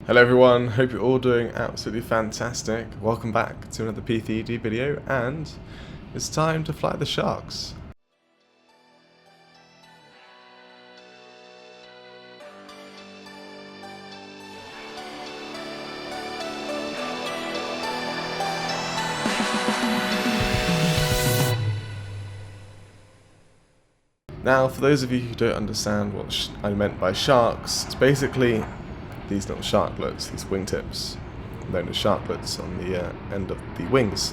Hello everyone, hope you're all doing absolutely fantastic. Welcome back to another P3D video, and it's time to fly the sharks. Now, for those of you who don't understand what I meant by sharks, it's basically these little sharklets, these wingtips, known as sharklets on the end of the wings.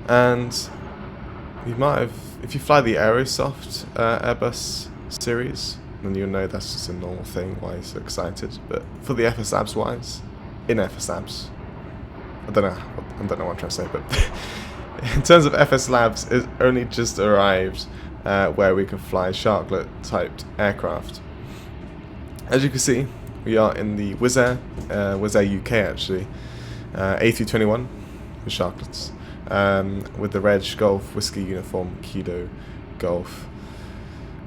And you might have, if you fly the Aerosoft Airbus series, then you'll know that's just a normal thing, why you're so excited. But for the FSLabs wise, in FSLabs, I don't know what I'm trying to say, but in terms of FSLabs, it only just arrived where we can fly Sharklet typed aircraft. As you can see, we are in the Wizz Air UK actually, A321 with Sharklets, with the Reg Golf Whiskey Uniform Kilo Golf.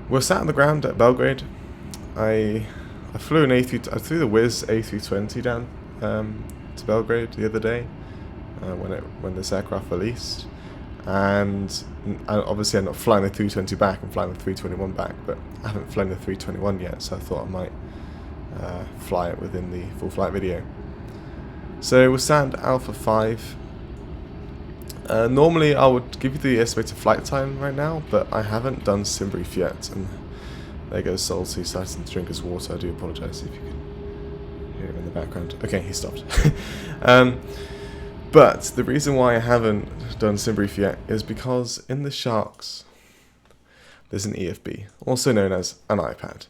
We're sat on the ground at Belgrade. I flew I flew the Wizz A320 down to Belgrade the other day when this aircraft released, and obviously I'm not flying the 320 back. I'm flying the 321 back, but I haven't flown the 321 yet, so I thought I might fly it within the full flight video. So we're sat at Alpha 5. Normally I would give you the estimated flight time right now, but I haven't done sim brief yet, and there goes Salty starting to drink his water. I do apologise if you can hear him in the background. Okay, he stopped. But the reason why I haven't done sim brief yet is because in the Sharks there's an EFB, also known as an iPad.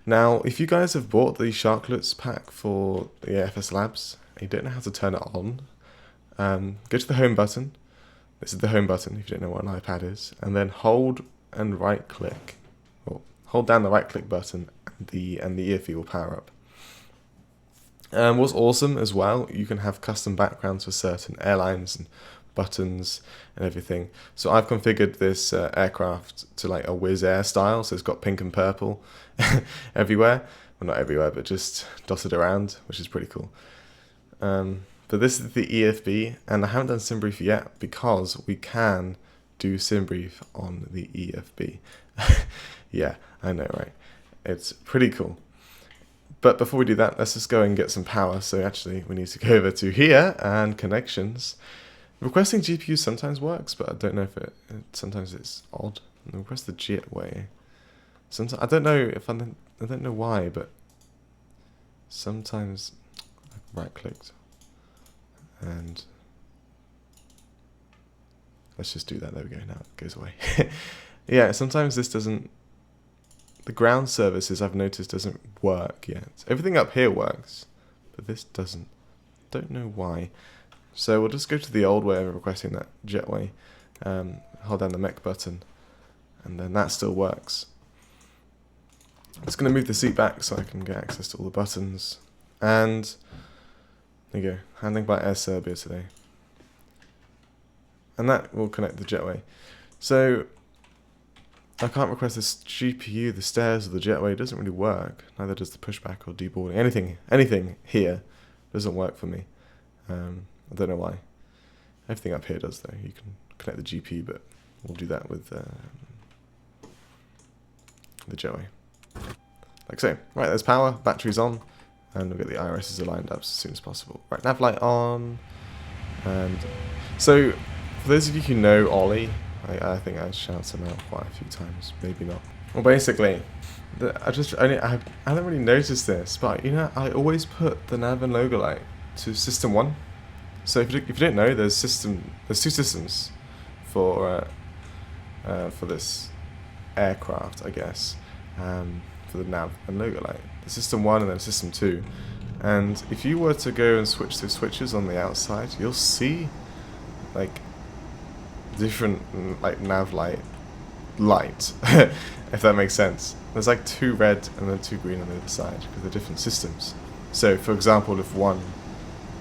Now, if you guys have bought the Sharklets pack for the FSLabs and you don't know how to turn it on, go to the home button. This is the home button if you don't know what an iPad is, and then hold and right click, or hold down the right click button, and the EFB will power up. What's awesome as well, you can have custom backgrounds for certain airlines and buttons and everything. So I've configured this aircraft to like a Wizz Air style, so it's got pink and purple everywhere. Well, not everywhere, but just dotted around, which is pretty cool. But this is the EFB, and I haven't done sim brief yet because we can do sim brief on the EFB. Yeah, I know, right? It's pretty cool. But before we do that, let's just go and get some power. So actually, we need to go over to here and connections. Requesting GPU sometimes works, but I don't know if sometimes it's odd. Request the jetway. Sometimes I don't know if I don't know why, but sometimes I right-clicked and let's just do that. There we go. Now it goes away. Yeah, sometimes this doesn't. The ground services I've noticed doesn't work yet. Everything up here works, but this doesn't. Don't know why. So we'll just go to the old way of requesting that jetway. Hold down the mech button, and then that still works. I'm just going to move the seat back so I can get access to all the buttons. And there you go. Handling by Air Serbia today. And that will connect the jetway. So I can't request this GPU, the stairs, or the jetway. It doesn't really work. Neither does the pushback or deboarding. Anything here doesn't work for me. I don't know why. Everything up here does though. You can connect the GPU, but we'll do that with the jetway. Like so. Right, there's power. Battery's on, and we'll get the IRSs aligned up as soon as possible. Right, nav light on. And so, for those of you who know Ollie, I think I shouted him out quite a few times, maybe not. Well, basically, I haven't really noticed this, but you know, I always put the nav and logo light to system 1. So if you don't know, there's two systems for this aircraft, I guess, for the nav and logo light. The system 1 and then system 2. And if you were to go and switch the switches on the outside, you'll see like different like nav light, if that makes sense. There's like 2 red and then 2 green on the other side because they're different systems. So for example, if one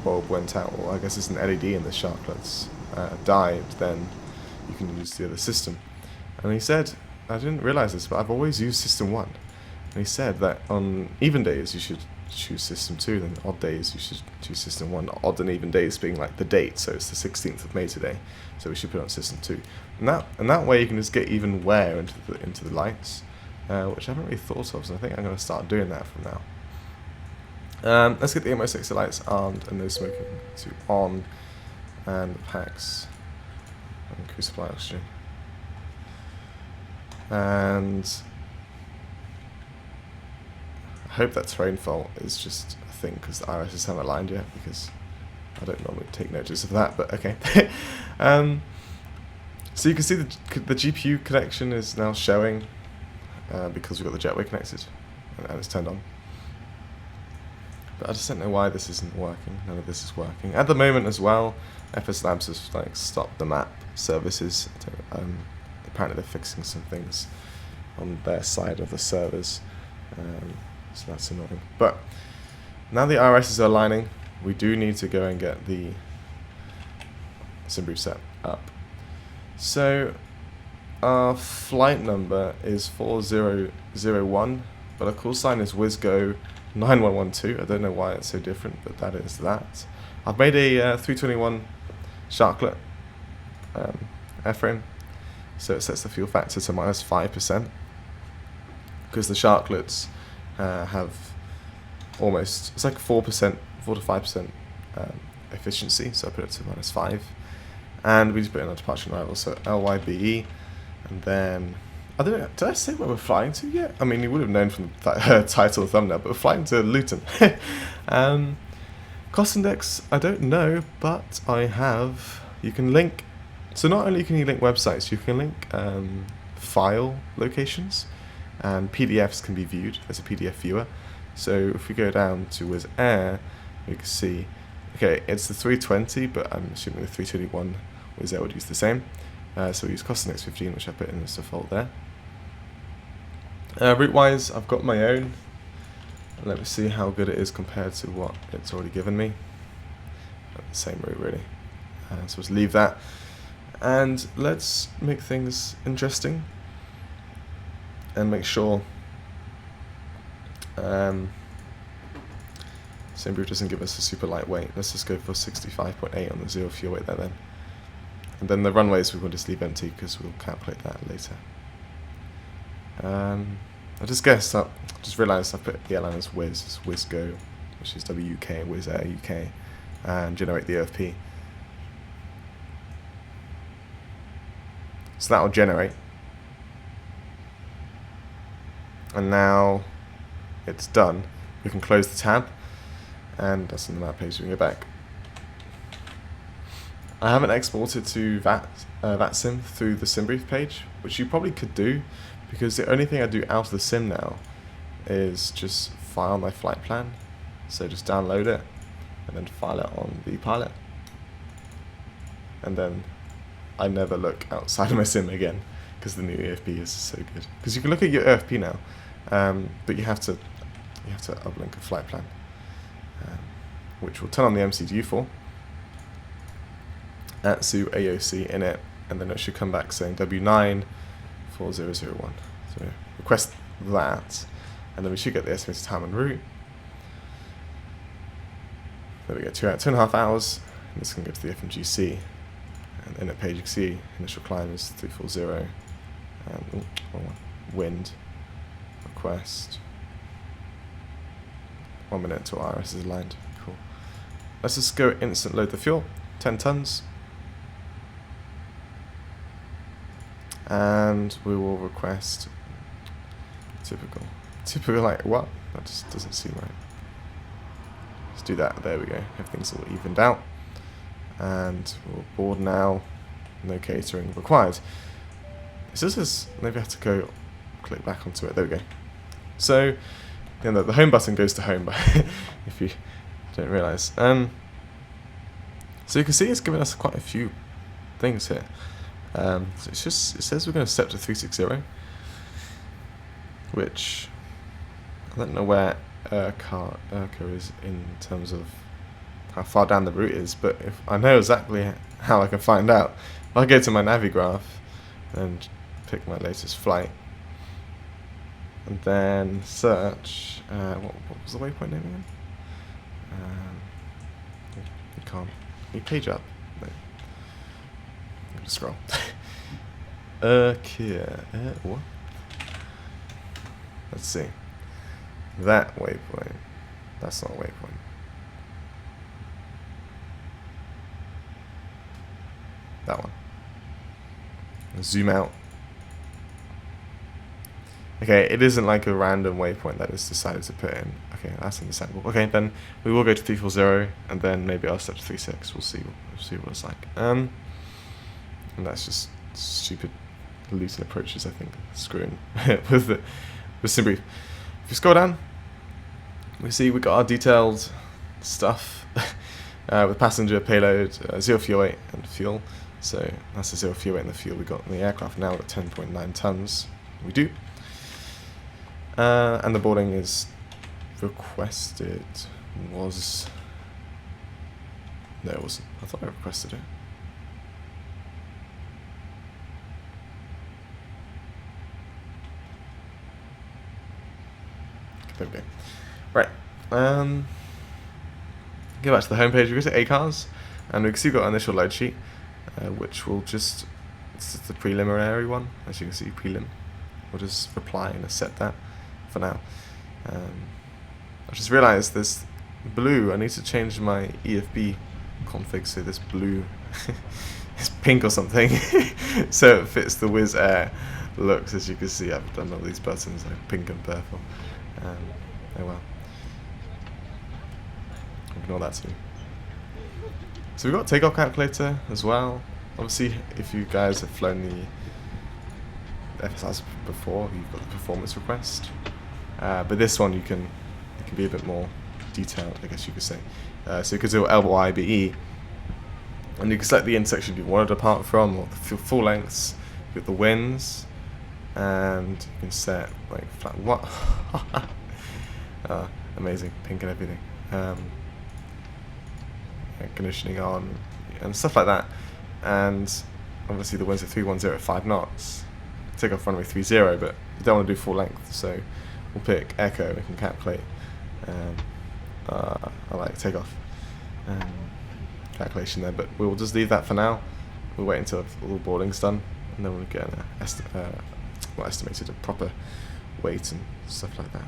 bulb went out, or I guess it's an LED in the Sharklets, died, then you can use the other system. And he said, I didn't realize this, but I've always used system 1. And he said that on even days you should choose system 2, then odd days you should choose system 1. Odd and even days being like the date, so it's the 16th of May today, so we should put it on system 2. And that way you can just get even wear into the lights, which I haven't really thought of, so I think I'm going to start doing that from now. Let's get the MO60 lights armed and no smoking to on, and the packs and crew supply oxygen. And I hope that terrain fault is just a thing because the IRSs haven't aligned yet, because I don't normally take notice of that, but okay. So you can see the GPU connection is now showing because we've got the jetway connected and it's turned on. But I just don't know why this isn't working. None of this is working. At the moment as well, FSLabs has like stopped the map services. Apparently they're fixing some things on their side of the servers. So that's annoying. But now the IRSs are aligning, we do need to go and get the sim brief set up. So our flight number is 4001, but our call sign is Wizz 9112. I don't know why it's so different, but that is that. I've made a 321 Sharklet airframe, so it sets the fuel factor to -5%, because the Sharklets have almost, it's like 4 to 5% efficiency, so I put it to -5. And we just put in our departure and arrival, so LYBE, and then, I don't know, did I say where we're flying to yet? I mean, you would have known from the title and thumbnail, but we're flying to Luton. Cost index, I don't know, but I have, you can link, so not only can you link websites, you can link file locations, and PDFs can be viewed. There's a PDF viewer. So if we go down to Wizz Air, we can see, okay, it's the 320, but I'm assuming the 321 Wizz Air would use the same. So we use cost index 15, which I put in as default there. Route-wise, I've got my own. Let me see how good it is compared to what it's already given me. The same route, really. So let's leave that. And let's make things interesting and make sure sim brief doesn't give us a super lightweight. Let's just go for 65.8 on the 0 fuel weight there then. And then the runways we will just leave empty because we'll calculate that later. I just realised I put the airline as Wizz, Wizz, which is WUK, Wizz Air UK, and generate the OFP. So that will generate. And now it's done. We can close the tab, and that's on the map page. We can go back. I haven't exported to VATSIM through the sim brief page, which you probably could do, because the only thing I do out of the sim now is just file my flight plan. So just download it and then file it on the pilot, and then I never look outside of my sim again, because the new EFP is so good. Because you can look at your EFP now, but you have to uplink a flight plan, which will turn on the MCDU for ATSU AOC in it, and then it should come back saying W9 4001. So request that, and then we should get the estimated time en route. There we go, 2.5 hours, and this can go to the FMGC. And then at page you can see initial climb is 340, and wind request. 1 minute until IRS is aligned. Cool. Let's just go instant load the fuel, 10 tons. And we will request typical like what? That just doesn't seem right. Let's do that. There we go. Everything's all evened out. And we'll board now. No catering required. So this is, maybe I have to go click back onto it. There we go. So the home button goes to home, but if you don't realise. So you can see it's giving us quite a few things here. So it says we're going to step to 360, which I don't know where Urca is in terms of how far down the route is, but if I know exactly how I can find out. If I go to my Navi graph and pick my latest flight, and then search. What was the waypoint name again? You can't. Can you page up? No. Just scroll. What? Let's see. That waypoint. That's not a waypoint. That one. Zoom out. Okay, it isn't like a random waypoint that is decided to put in. Okay, that's understandable. Okay, then we will go to 340 and then maybe I'll set to 36. We'll see what it's like. And that's just stupid Luton approaches, I think, screwing with SimBrief. If you scroll down, we see we got our detailed stuff with passenger, payload, 0 fuel weight, and fuel. So that's the 0 fuel weight and the fuel we got in the aircraft. Now we've got 10.9 tons. We do. And the boarding is requested. Was no, it wasn't. I thought I requested it. There we go. Right. Go back to the home page. We go to ACARS, and we can see we've got an initial load sheet, which will just, it's the preliminary one, as you can see, prelim. We'll just reply and accept that for now. I just realized this blue, I need to change my EFB config so this blue is pink or something, so it fits the Wizz Air looks. As you can see, I've done all these buttons like pink and purple. Oh well. Ignore that too. So we've got takeoff calculator as well. Obviously, if you guys have flown the FSLabs before, you've got the performance request. But this one it can be a bit more detailed, I guess you could say. So you could do LYBE, and you can select the intersection you want to depart from, or the full lengths, with the winds, and you can set like flat. What? Amazing, pink and everything. Conditioning on and stuff like that, and obviously the winds are 310 at 5 knots. Take off runway 30, but we don't want to do full length, so we'll pick echo. We can calculate. I like takeoff calculation there, but we'll just leave that for now. We'll wait until all the boarding's done, and then we'll get an estimated a proper weight and stuff like that.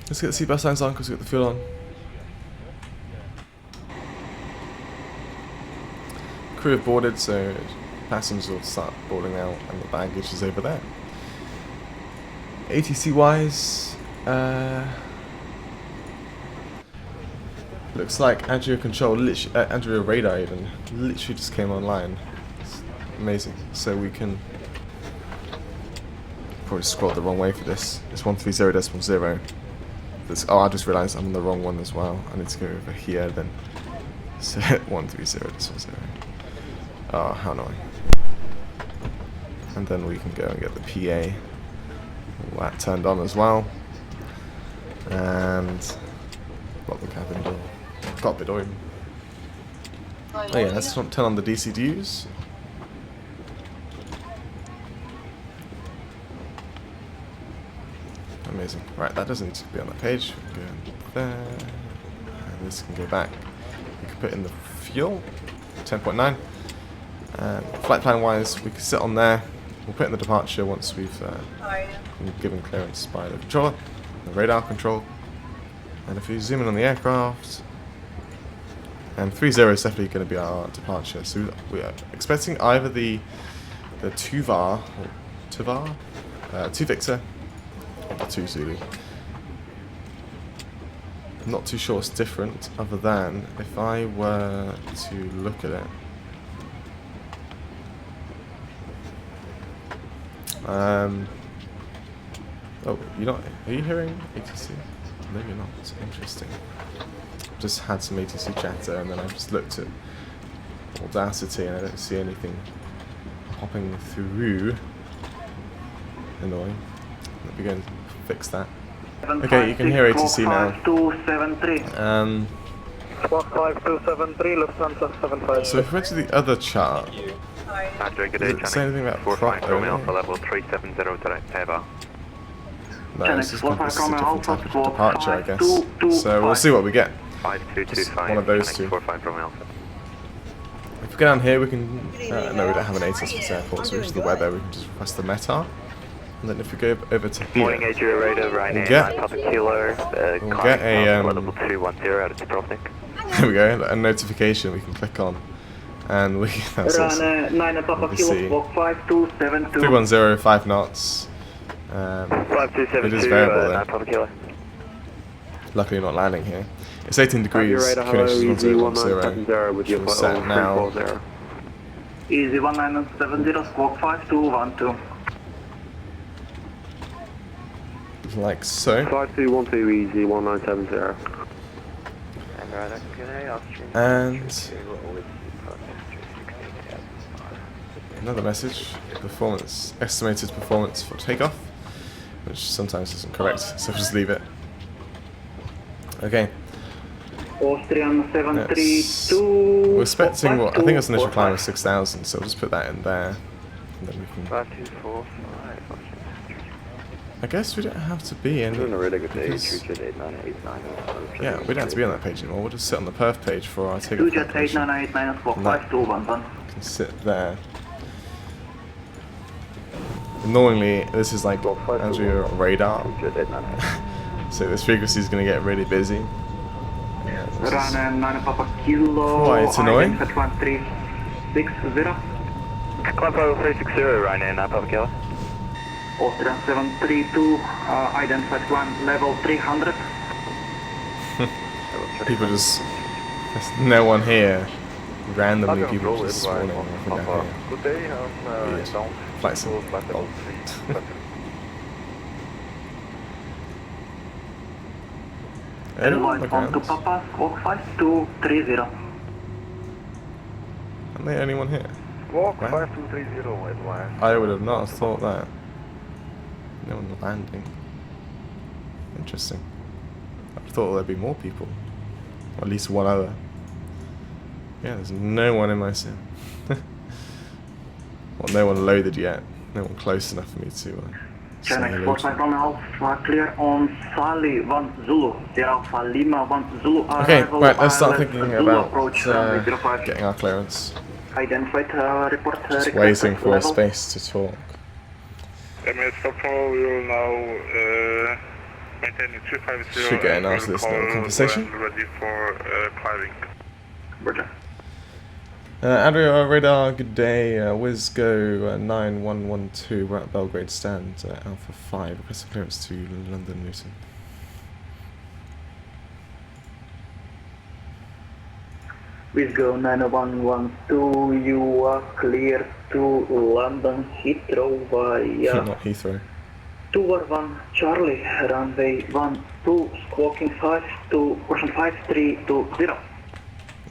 Let's get the seatbelt signs on because we've got the fuel on. Crew have boarded, so passengers will start boarding out, and the baggage is over there. ATC wise, looks like Andrea control, Andrea radar even literally just came online. It's amazing. So we can probably scroll the wrong way for this. It's 130.0. Oh, I just realised I'm on the wrong one as well. I need to go over here then. So 130.0. Oh, how annoying. And then we can go and get the PA. All that turned on as well. And lock the cabin door. Cockpit door even. Oh yeah, let's turn on the DCDUs. Amazing. Right, that doesn't need to be on that page. We can go there. And this can go back. We can put in the fuel, 10.9. And flight plan wise, we can sit on there. We'll put in the departure once we've been given clearance by the controller, the radar control. And if you zoom in on the aircraft, and 30 is definitely going to be our departure. So we are expecting either the 2 Victor, or the 2 Zulu. I'm not too sure it's different, other than if I were to look at it. Oh, are you hearing ATC? No, you're not. Interesting. Just had some ATC chatter, and then I just looked at Audacity, and I don't see anything popping through. Annoying. Let me go and fix that. Okay, you can hear ATC now. 5273, Lufthansa 75. So if we went to the other chart, Does it say anything about prop only? Alpha level 370 direct Eva. No, this is a different type of departure, I guess. So we'll see what we get. 5225. One of those two. 45 Romeo Alpha. If we go down here, we can. No, we don't have an ATOS for this airport, so which is the weather, we can just request the METAR. And then if we go over to here, Morning, AIG radar, right we'll now, get, Papa Kilo, we'll get a level 210 out of Dubrovnik. there we go, a notification we can click on, and we that's awesome. You can see 310, 5 knots. It is variable though. Luckily not landing here. It's 18 degrees, QNH is 1010, which is set now. Easy 1970, squawk 5212. Like so. 5212 easy 1970. And another message, performance, estimated performance for takeoff, which sometimes isn't correct, so just leave it. Okay. Austrian 732. We're expecting what I think its initial climb was 6,000, so we'll just put that in there. And then we can. 5245. I guess we don't have to be in. Doing a really good day. Because, yeah, we don't have to be on that page anymore. We'll just sit on the perf page for our takeoff. 2Jet 8989 Can sit there. Annoyingly, this is like as we're on radar, so this frequency is going to get really busy. Run 9 Papa Kilo. Quite annoying. 1360. Climb 360 right now, Papa Kilo. Austrian 732, identified climb level 300. People just, there's no one here. Randomly people just spawning up and down here. Good day, Weird. Flights are oh. Anyone on the On to ground? Papa, squawk 5230. Aren't there anyone here? Walk Wow. 5230 advance. I would have not thought that. No one landing. Interesting. I thought there'd be more people. Or at least one other. Yeah, there's no one in my sim. Well, no one loaded yet. No one close enough for me to say Channel hello 45 to. on Alpha, clear on Sally 1 Zulu, Sierra Alpha Lima 1 Zulu. Okay, right, let's start thinking Zulu about approach, 05. getting our clearance. Identified report. Just waiting for a space to talk. Stockholm, we will now maintain 250. Should get an after this little conversation. Ready for climbing. Roger. Andrea radar, good day. Wizz go 9112. We're at Belgrade stand. Alpha 5. Request clearance to London Luton. Wizz go 9112. You are clear to London Heathrow via Not Heathrow. 2-1 Charlie, runway 12, squawking 52, caution 5320.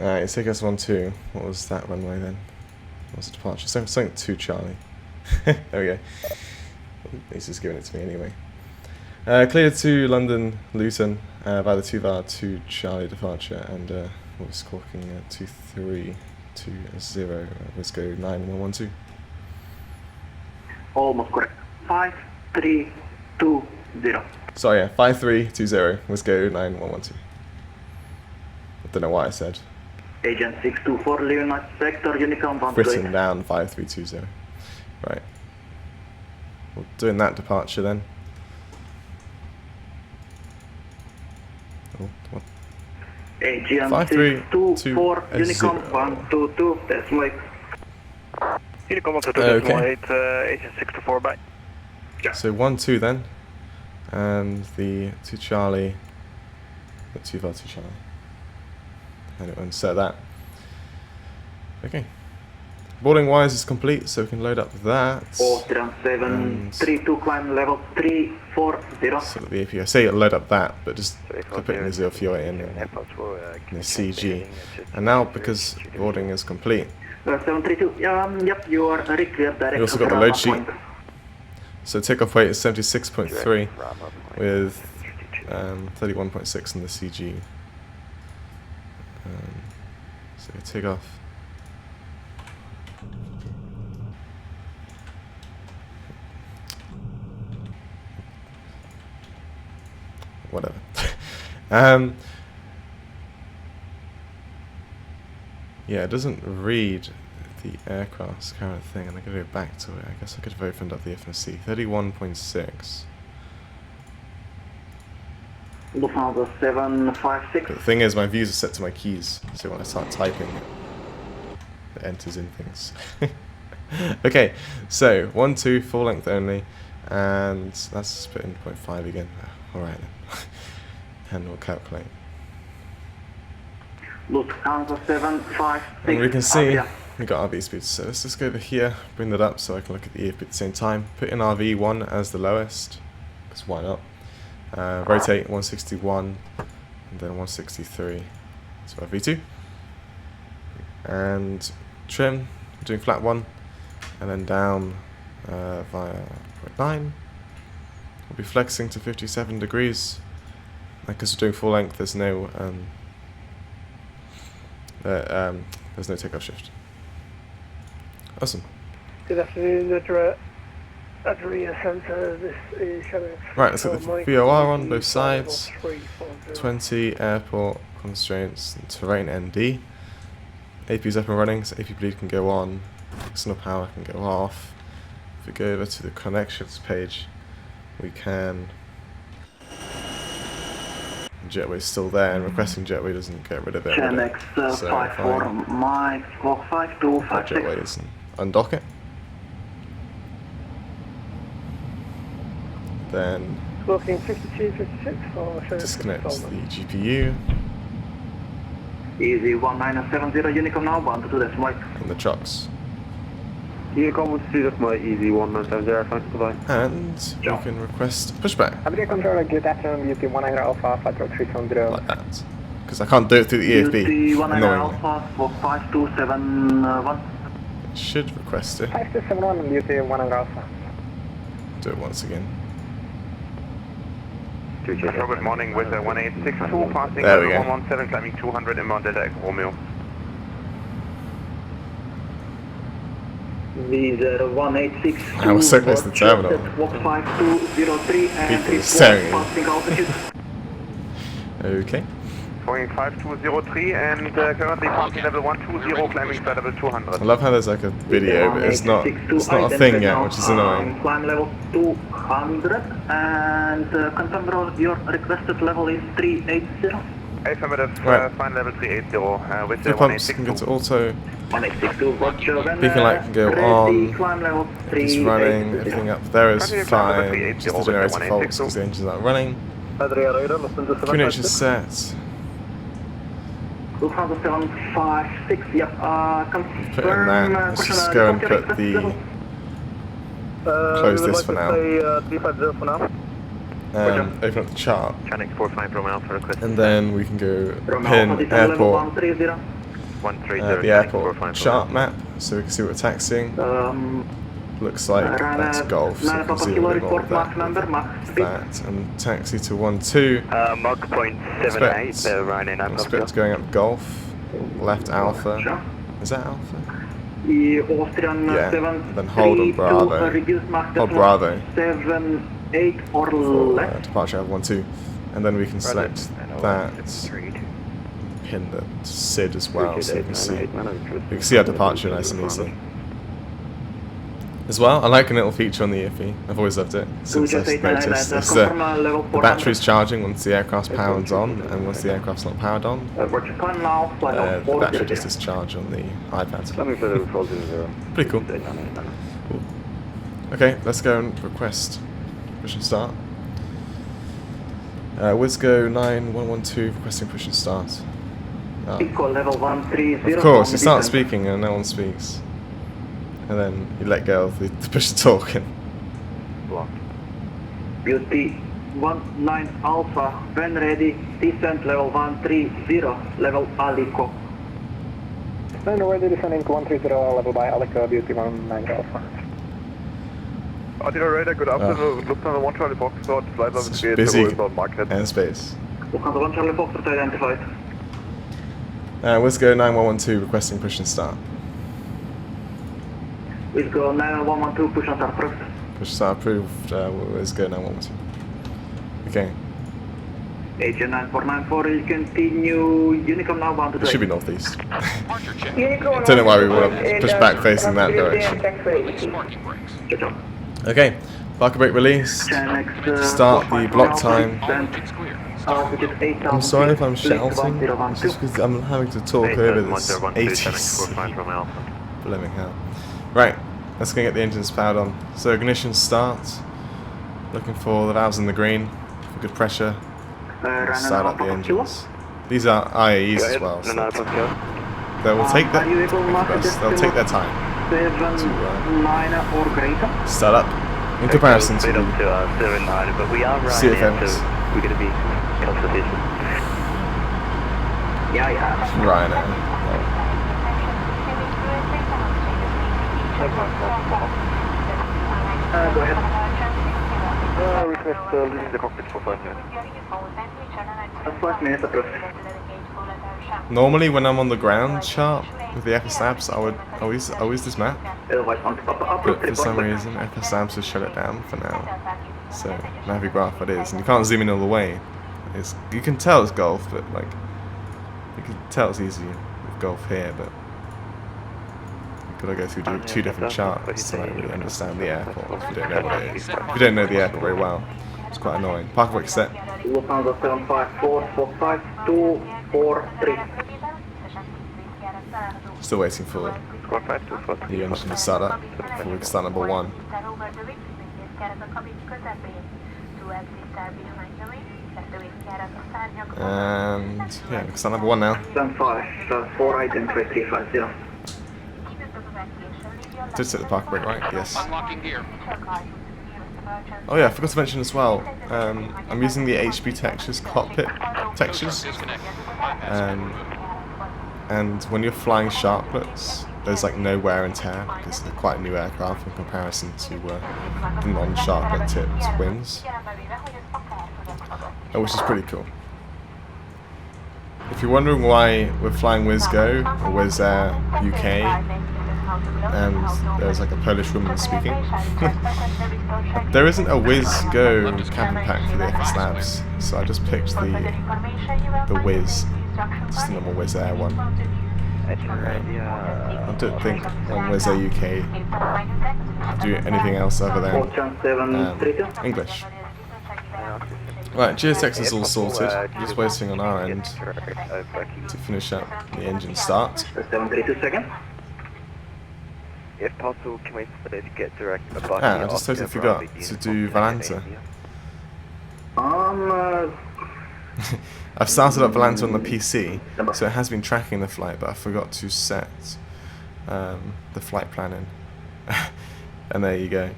It's TKS 12. What was that runway then? What was the departure? Something 2 Charlie. There we go. He's just giving it to me anyway. Cleared to London Luton by the 2 Charlie departure, and we're squawking 2320. Let's go 9112. Almost correct. 5320. Sorry, yeah, 5320. Let's go 9112. I don't know what I said. Agent 624, Leonard Sector, Unicom 1 Written down 5320. Right. We're doing that departure then. Oh, what? Agent 5324, 624, Unicom 122, that's like. Unicom 122, Okay. Agent 624, bye. So 1-2 then, and the 2 Charlie, the 2 Charlie. And set that. Okay. Boarding wise is complete, so we can load up that. Austrian 732, climb level 340. So the API. I say load up that, but just put in the 0 fuel in the CG. And now, because boarding is complete, 732, yep, you are cleared direct. we also got the load sheet. So takeoff weight is 76.3 with 31.6 in the CG. So take off. Yeah, it doesn't read the aircraft's current thing, and I gotta go back to it. I guess I could have opened up the FSC. 31.6. Lufthansa 756. But the thing is, my views are set to my keys, so when I start typing, it enters in things. Okay, so 1, 2, full length only, and that's split in 0.5 again. Alright then. And we'll calculate. Lufthansa 756. And we can see Avia. we got RV speeds. So let's just go over here, bring that up so I can look at the EFB at the same time. Put in RV1 as the lowest, because why not? Rotate 161 and then 163. So RV2. And trim, doing flat 1, and then down via 0.9. We'll be flexing to 57 degrees. Because we're doing full length, there's no takeoff shift. Awesome. Good afternoon, Adria Centre. This is Sharklets. Right, let's get the VOR on both sides. 20 airport constraints and terrain ND. AP's up and running, so AP bleed can go on. External power can go off. If we go over to the connections page, we can. Jetway's still there, and requesting Jetway doesn't get rid of it. Chemex 54, Mike Squawk 5256. Jetway is undock it. Then Looking 5256 for disconnect the GPU Easy 1970 Unicom now, 1 to this Mike. and the trucks. Unicom 1 to my easy 1970, thanks, goodbye. And we can request pushback. Adria Controller, good afternoon, UT 1 Alpha, Fatro 300. Like that. Because I can't do it through the EFB. UT 1 Annoyingly. Alpha for 5271. It should request it. 5271 UT 1 Alpha. Do it once again. Good morning with 1862, passing There we go. 117, climbing 200 inbound Delta Echo Romeo. Visa 186. I was so close to the terminal. Walk 5203 and People are report staring. passing altitude. Okay. Boeing 5203 and currently passing level 120, climbing flight level 200. I love how there's like a video, but it's not a thing yet, which is annoying. Climb level 200 and confirm your requested level is 380. Affirmative, Right. flight level 380 with The pumps can go to 1862. auto. 182, roger. Beacon light can go ready, on. Climb level It's running. 380. Everything up there is Continue climb level fine. 380 Just the with generator 182. faults because the engine's not running. Adria Radar, listen to Communication set. Lufthansa 756, yep, confirm. Put in that. Let's just go and put the. Close this for now. 350 for now. Open up the chart. Channel 45 Roman Alpha request. And then we can go pin airport. 130. The airport chart map, so we can see what we're taxing. Looks like that's Golf, so we can see what we've got with that. And taxi to 12. Mach .78, they're running up. Expect going up Golf, left Alpha. Is that Alpha? Austrian Yeah, 7 then hold on Bravo. Hold Bravo. 7, 8 or For less. departure of 12. And then we can select that. Pin the SID as well, so we can see our departure nice and easy. As well, I like a little feature on the EFE. I've always loved it since I noticed. It's the battery's charging once the aircraft's powered on, and once the aircraft's not powered on, the battery just discharge on the iPad. Let me put it with 0. Pretty cool. Okay, let's go and request push and start. Wizz 9112 requesting push and start. Of course, you start speaking and no one speaks. And then you let go of the push and talk and Beauty 19 Alpha, when ready, descent level 130, level Alico. Then ready descending to 130 level by Alico, Beauty 19 Alpha. Adria Radar, good afternoon. Lufthansa 1 Charlie Foxtrot, flight level such 380 busy westbound Market. airspace. Lufthansa 1 Charlie Foxtrot identified. Wizz 9112 requesting push and start. We'll go 9112, push and start first. Push and start approved. Wizz 9112. Okay. Agent 9494, you continue Unicom now bound to It should be the northeast. I don't know why we want to push back facing that direction. Good job. Okay, parking brake released. Start the block time. I'm sorry if I'm shouting, it's just because I'm having to talk over this 80s. Blimey hell. Right, let's go get the engines powered on. So ignition starts. Looking for the valves in the green for good pressure. Start up the engines. These are IAEs as well, so they will take their time to start up in comparison to the CFMs. We're going to be consultation. Ryanair. Go ahead. Request leaving the cockpit for 5 minutes. 5 minutes approved. Normally, when I'm on the ground chart with the FSLabs, I use this map, but for some reason FSLabs has shut it down for now. So Navigraph it is, and you can't zoom in all the way. You can tell it's Gulf, but like you can tell it's easy with Gulf here, but you've got to go through two different charts to like really understand the airport if you don't know what it is. If you don't know the airport very well, it's quite annoying. Park brake set. Lufthansa 754-452-43. Still waiting for the engine to start up before we can start number 1. And yeah, we can start number 1 now. 75, 4 item 350. Did set the park brake right? Yes. Oh yeah, I forgot to mention as well, I'm using the HB Textures Cockpit textures, and when you're flying Sharklets, there's like no wear and tear because they're quite a new aircraft in comparison to the non-Sharklet tipped wings, which is pretty cool. If you're wondering why we're flying WizzGo or Wizz Air UK, and there's like a Polish woman speaking, there isn't a WizzGo cabin pack for the FSLabs, so I just picked the Wizz, just the normal Wizz Air one. I don't think on Wizz Air UK do anything else other than English. Right, GSX is all sorted, just waiting on our end to finish up the engine start. 732 seconds. If possible, can we get direct a bus? I just totally forgot to do Valanta. I've started up Valanta on the PC, so it has been tracking the flight, but I forgot to set the flight plan in. And there you go.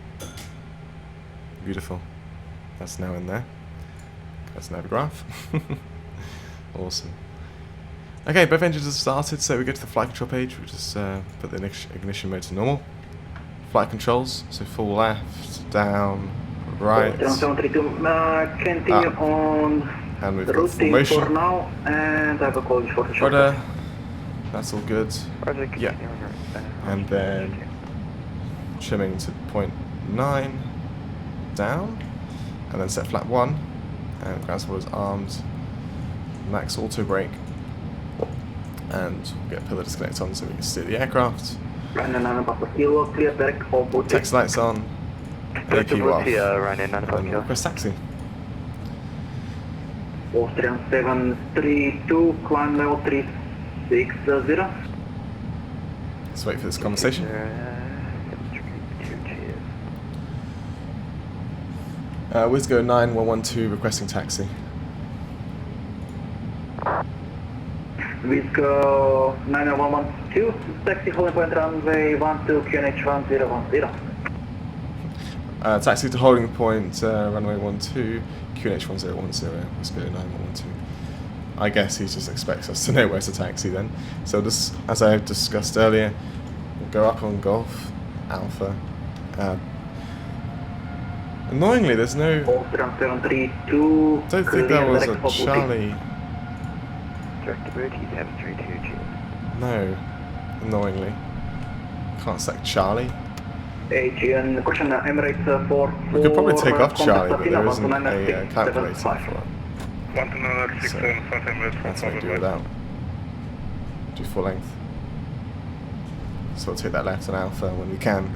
Beautiful. That's now in there. That's Navigraph. Awesome. Okay, both engines have started, so we go to the flight control page. We just put the ignition mode to normal. Flight controls, so full left, down, right, Continue on and we've the got full routine motion. for now, and I have a call for the short. Rudder, that's all good. Yeah, and then trimming to 0.9 down, and then set flap 1, and ground support is armed. Max auto brake. And we'll get pillar disconnect on so we can steer the aircraft. Text lights on. AP off. And request taxi. Austrian 732, climb level 360. Let's wait for this conversation. WizzGo 9112 requesting taxi. WizzGo 9112, taxi holding point runway 12 QNH 1010. Taxi to holding point runway 12 QNH 1010. WizzGo 9112. I guess he just expects us to know where to taxi then. So this, as I discussed earlier, we'll go up on Golf Alpha. Annoyingly, there's no. Austrian 732. Don't think there was a Charlie. No, annoyingly. Can't select Charlie. Asian question Emirates 4. We could probably take off Charlie, but there isn't a calculator for it. So that's what we do without. Do full length. So we'll take that left on Alpha when we can.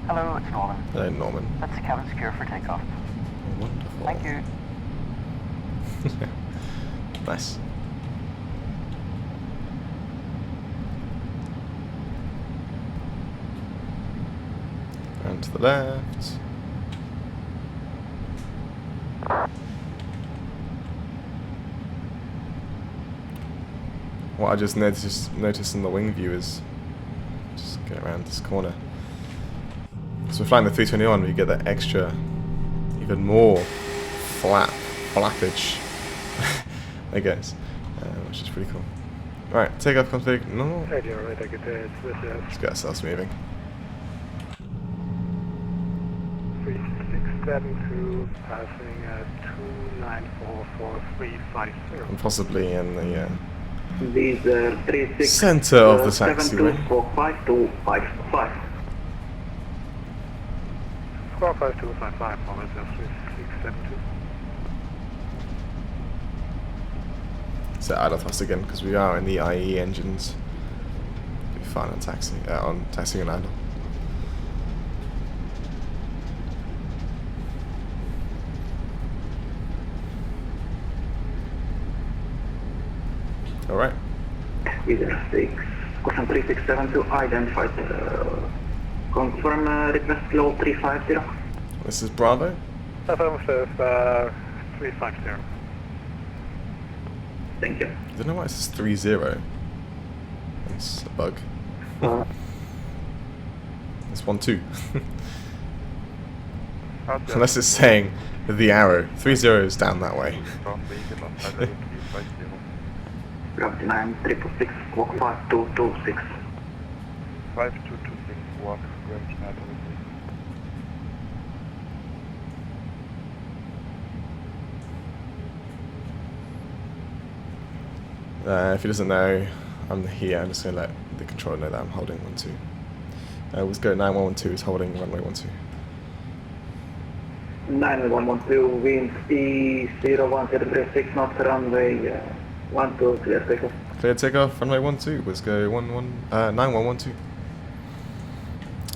Hello, it's Norman. Hello, Norman. That's the cabin secure for takeoff. Wonderful. Thank you. Nice. And to the left. What I just noticed in the wing view is just get around this corner. So we're flying the 321, we get that extra, even more flappage, I guess, which is pretty cool. Alright, takeoff config, no. Let's get ourselves moving. 3672 passing at 2944,350. And possibly in the These are 36 center of the taxiway. 724525. Squawk 5255, moment 3672. Set idle thrust again because we are in the IE engines. Be fine on taxiing and idle. All right. These are 6 question 3672 identified. Confirm request level 350. This is Bravo. Affirmative 350. Thank you. I don't know why it says 30. It's a bug. It's 12. Unless it's saying the arrow. 30 is down that way. Gravity 9 666 squawk 5226. 5226, walk, range 9. If he doesn't know I'm here, I'm just going to let the controller know that I'm holding 12. Let's go 9112 is holding runway 12. 9112, wind E01036 knots, runway 12, clear takeoff. Clear takeoff, runway 12. Let's go 9112.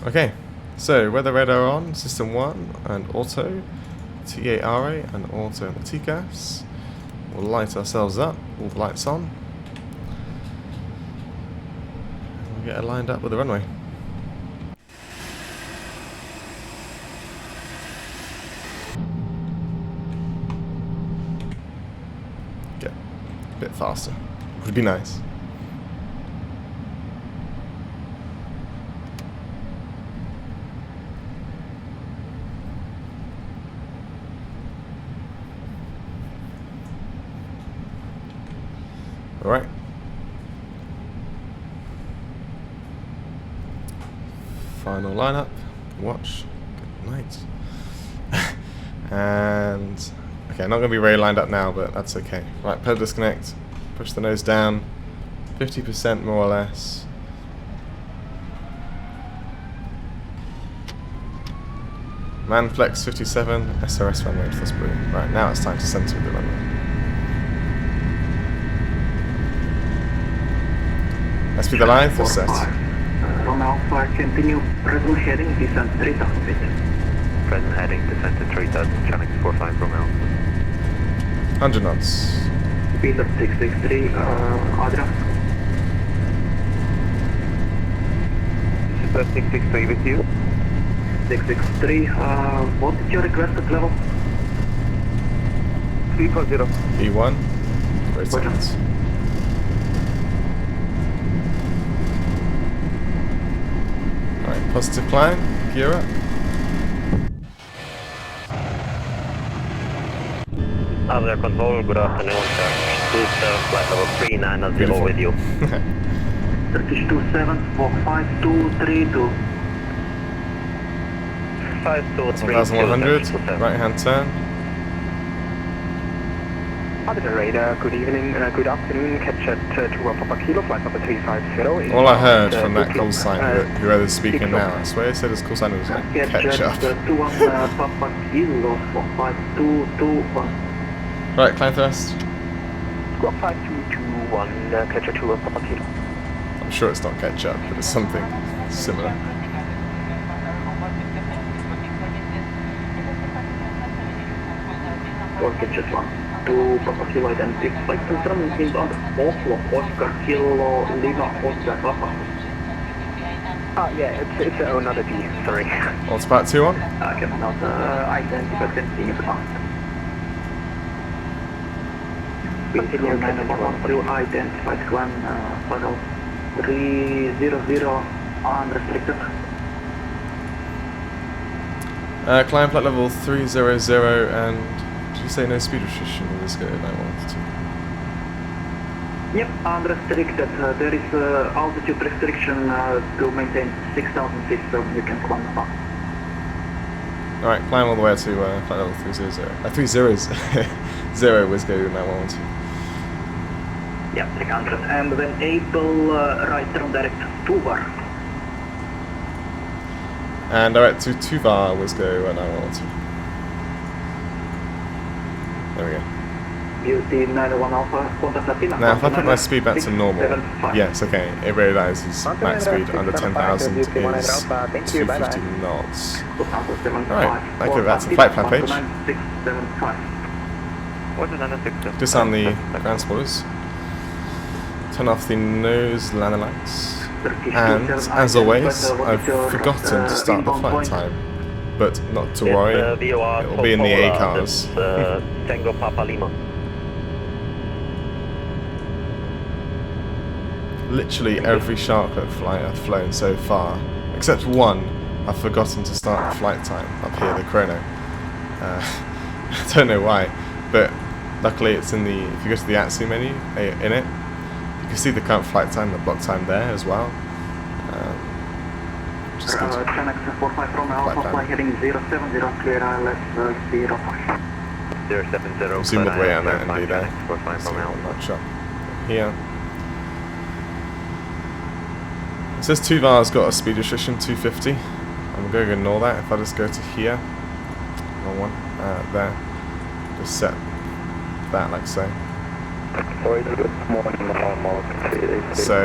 Okay, so weather radar on, system 1 and auto, TARA and auto and the TCAS. We'll light ourselves up, all the lights on. And we'll get it lined up with the runway. Get a bit faster, would be nice. Alright. Final lineup. Watch. Good night. And okay, not gonna be very lined up now, but that's okay. Right, pedal disconnect. Push the nose down. 50% more or less. Man flex 57, SRS runway plus blue. Right, now it's time to center the runway. Let's be the line for set. Romeo 5, continue, present heading, descent 3000 feet. Present heading, descent to 3000, channel 45 Romeo. 100 knots. Speed of 663, Adria. Super 663 with you. 663, what is your requested level? 340. E1. Great seconds. Alright, positive climb, gear up. Other control, good afternoon, sir. Booster, flight level 390 Beautiful. with you. Turkish 27, squawk 5232. 65 to 1100, right hand turn. Addons radar, good evening, good afternoon, catch at 2 Papa Kilo, flight number 350. All I heard from that call sign, whoever's speaking now, I swear he said his call sign was like ketchup. 21 Papa Kilo for 5221. Right, climb thrust. Squawk 5221, catch at 2 Papa Kilo. I'm sure it's not ketchup, but it's something similar. Or catch at 1. 2 Papa Kilo identity, flight confirmed inbound Oslo, Oscar Kilo, Lima, Oscar Papa. Yeah, it's another D, sorry. What's about 2-1? Okay, now the identified continues on. Continue 911 identified clan, flight 300 unrestricted. Climb flight level 300 and did you say no speed restriction in this go 912? Yep, unrestricted. There is altitude restriction to maintain 6,000 feet, so you can climb up. Alright, climb all the way to flight level 300. 300 Wizz go 912. Yep, 300. And then able right turn direct to VAR. And direct to Tuvar Wizz go 912. There we go. Beauty 91 Alpha, contact Latina. Now, if I put my speed back to normal, yes, okay, it realizes max speed under 10,000 is 250 knots. Alright, thank you, that's the flight plan page. What is under 6? Disarm the ground spoilers. Turn off the nose landing lights. And, as always, I've forgotten to start the flight time. But not to worry, it will be in the A cars. Tango Papa Lima. Literally every Sharklet flight I've flown so far, except one, I've forgotten to start the flight time up here, the chrono. I don't know why, but luckily it's in the, if you go to the VATSIM menu, in it, you can see the current flight time, the block time there as well. Which is good. Channel 45 from Alpha, fly heading 070, clear ILS 05. 070. Zoom all the way out there and be there. 45 So from I'm Alpha. not sure. Here. It says Tuvar's got a speed restriction 250. I'm going to ignore that. If I just go to here, wrong one, there, just set that like so. So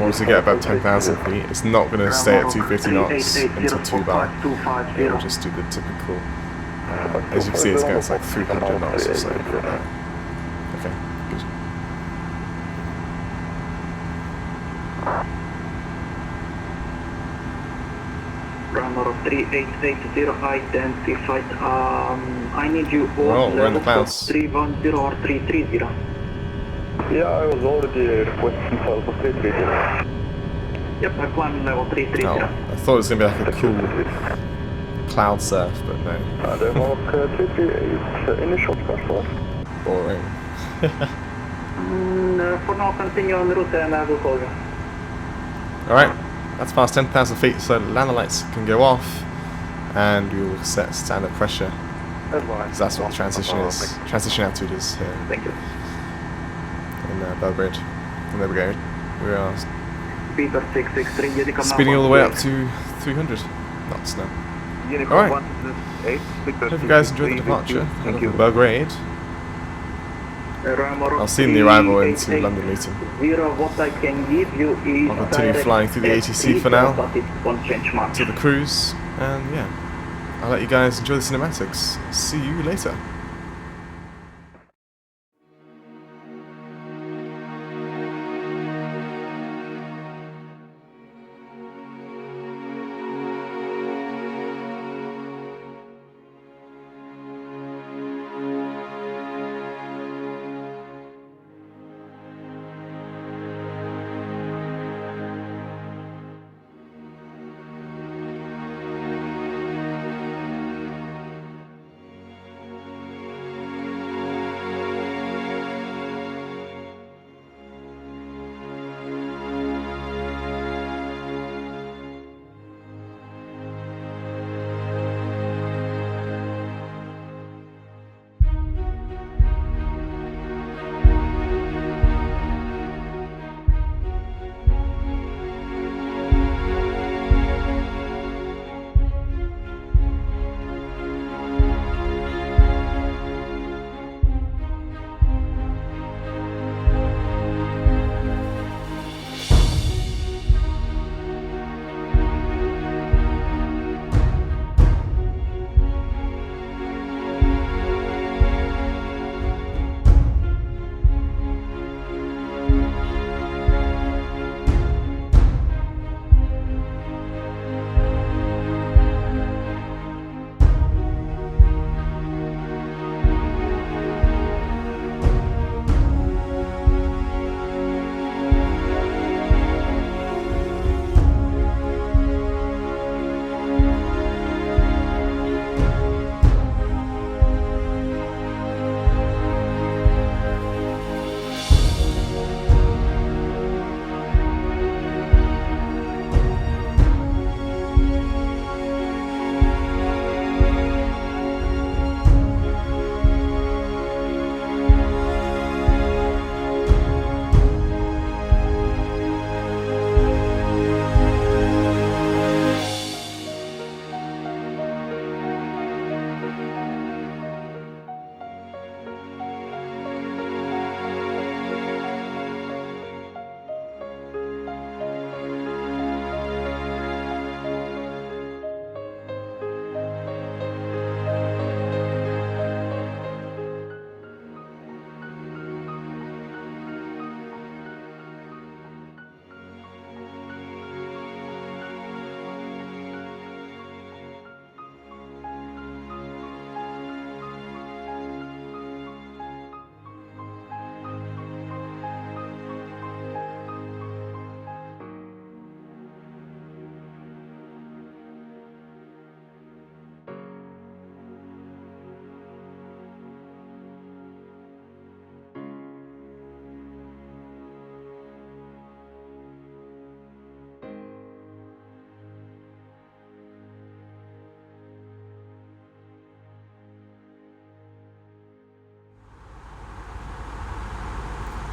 once we get above 10,000 feet, it's not going to stay at 250 knots into Tuvar. It will just do the typical. As you can see, it's going to like 300 knots or so. Okay, good. Runway 3880 identified. I need you all Oh, we're in the clouds. 310 or 330. Yeah, I was already requesting for 330. Yep, I climbed level 330. Oh, I thought it was going to be like a cool cloud surf, but no. Denmark 338, initial special. Boring. For now, continue on route and I will call you. Alright, that's past 10,000 feet, so landing lights can go off, and we will set standard pressure. Because that's what the transition is. Transition altitude is here Thank you. in Belgrade. And there we go. We are Peter 663, Unicorn speeding all the way up to 300 knots now. Unicorn Alright. 168, Victor Hope you guys enjoyed the 663, departure Thank of you. Belgrade. I'll see you in the arrival into London Luton. What I can give you is I'll continue flying through the ATC for now, but it won't change much. to the cruise, and yeah, I'll let you guys enjoy the cinematics. See you later.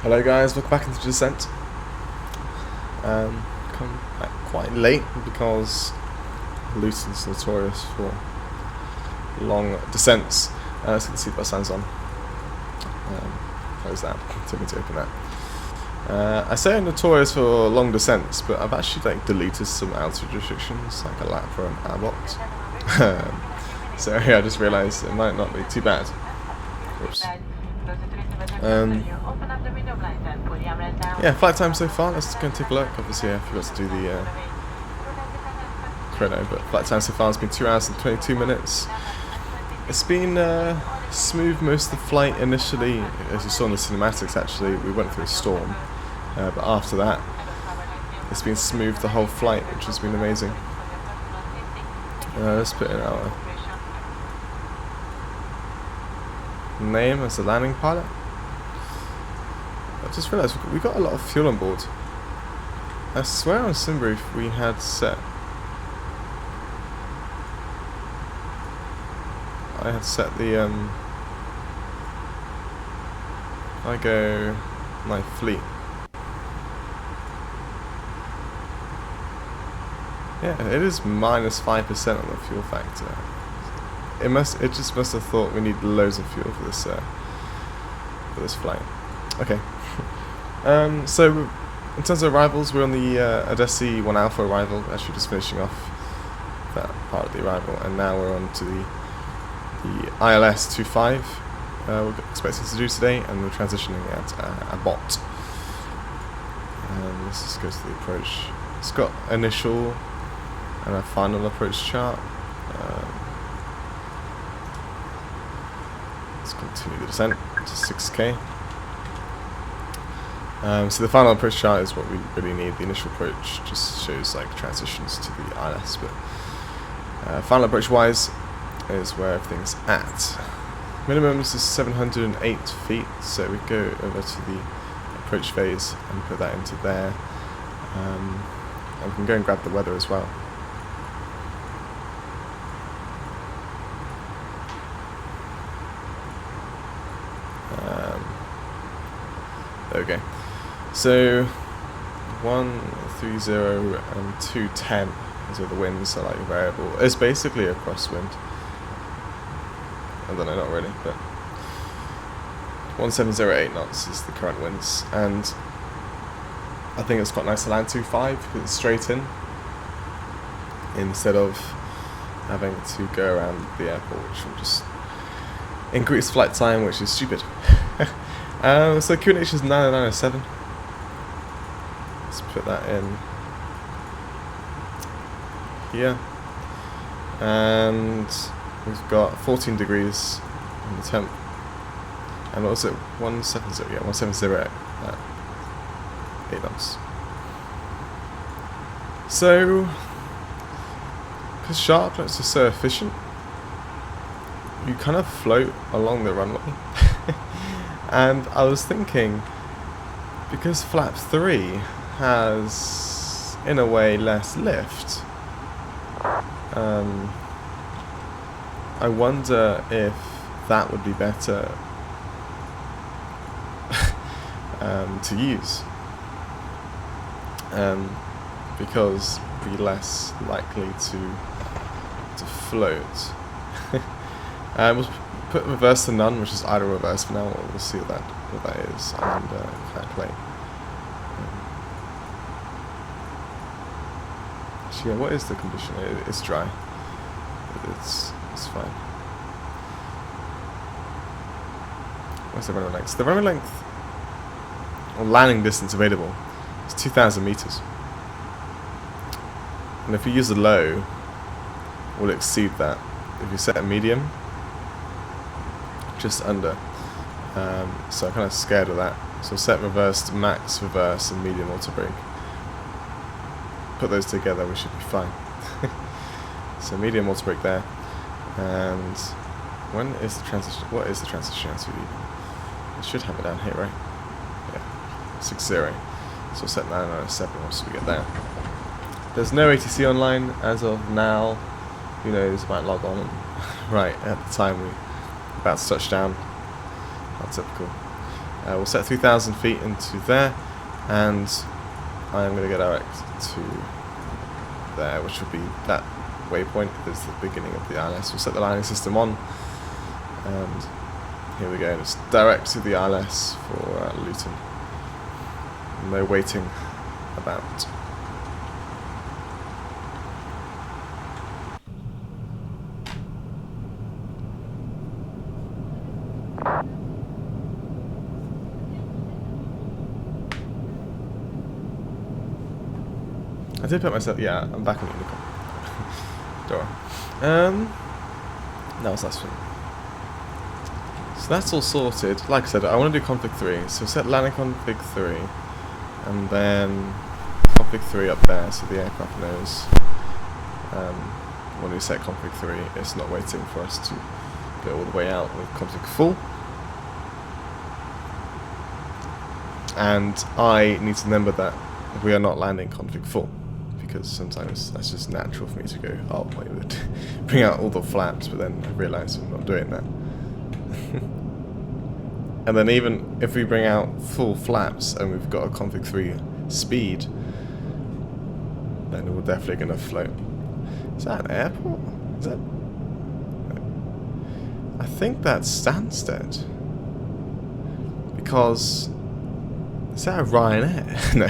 Hello guys, welcome back into the descent. Come back quite late because Luton's notorious for long descents. Let's get the seatbelt signs on. Close that, took me to open that. I say I'm notorious for long descents, but I've actually deleted some altitude restrictions, like a LAPRA and ABOT. So yeah, I just realised it might not be too bad. Oops. Yeah, flight time so far, let's go and take a look. Obviously I forgot to do the chrono, but flight time so far has been 2 hours and 22 minutes. It's been smooth most of the flight initially. As you saw in the cinematics actually, we went through a storm, but after that it's been smooth the whole flight, which has been amazing. Let's put in our name as the landing pilot. I just realised we got a lot of fuel on board. I swear on Simbrief we had set. I had set the I go my fleet. Yeah, it is minus 5% on the fuel factor. It just must have thought we need loads of fuel for this flight. Okay. So in terms of arrivals, we're on the Addesi 1 Alpha arrival, actually just finishing off that part of the arrival, and now we're on to the ILS 25 we're expecting to do today, and we're transitioning at a bot. Let's just go to the approach. It's got initial and a final approach chart. Let's continue the descent to 6k. So the final approach chart is what we really need. The initial approach just shows like transitions to the ILS, but final approach wise is where everything's at. Minimum is 708 feet, so we go over to the approach phase and put that into there. And we can go and grab the weather as well. There we go. So 130 and 210 is where the winds are like variable. It's basically a crosswind. I don't know, not really, but 1708 knots is the current winds, and I think it's quite nice to land 2.5 because it's straight in instead of having to go around the airport, which will just increase flight time, which is stupid. So QNH is 9907. Let's put that in here, and we've got 14 degrees in the temp, and what was it, 170, yeah, 170 at 8 knots. So, because Sharklets are so efficient, you kind of float along the runway. And I was thinking, because flap 3 has, in a way, less lift, I wonder if that would be better to use, because be less likely to float. We'll put reverse to none, which is idle reverse for now. We'll see what that is, and calculate. Actually, yeah, what is the condition? It's dry. It's fine. What's the runway length? So the runway length, or landing distance available, is 2,000 meters. And if you use a low, we'll exceed that. If you set a medium, just under. So I'm kind of scared of that. So set reverse to max, reverse, and medium auto brake. Put those together, we should be fine. So medium auto brake there. And when is the transition? What is the transition attitude even? I should have it down here, right? Yeah, 60. So set 997 once we get there. There's no ATC online as of now. Who knows? Might log on. Right at the time we about to touch down. How typical. We'll set 3,000 feet into there, and I'm going to go direct to there, which will be that waypoint. Is the beginning of the ILS. We'll set the landing system on, and here we go. Just direct to the ILS for Luton. No waiting about. I did put myself. Yeah, I'm back on the unicorn. Door. That was last one. So that's all sorted. Like I said, I want to do config 3. So set landing config 3, and then config 3 up there, so the aircraft knows when we set config 3, it's not waiting for us to go all the way out with config full. And I need to remember that we are not landing config full, because sometimes that's just natural for me to go, oh wait, we'd bring out all the flaps, but then I realise I'm not doing that. And then even if we bring out full flaps and we've got a config 3 speed, then we're definitely going to float. Is that an airport? Is that? I think that's Stansted. Because is that a Ryanair? No,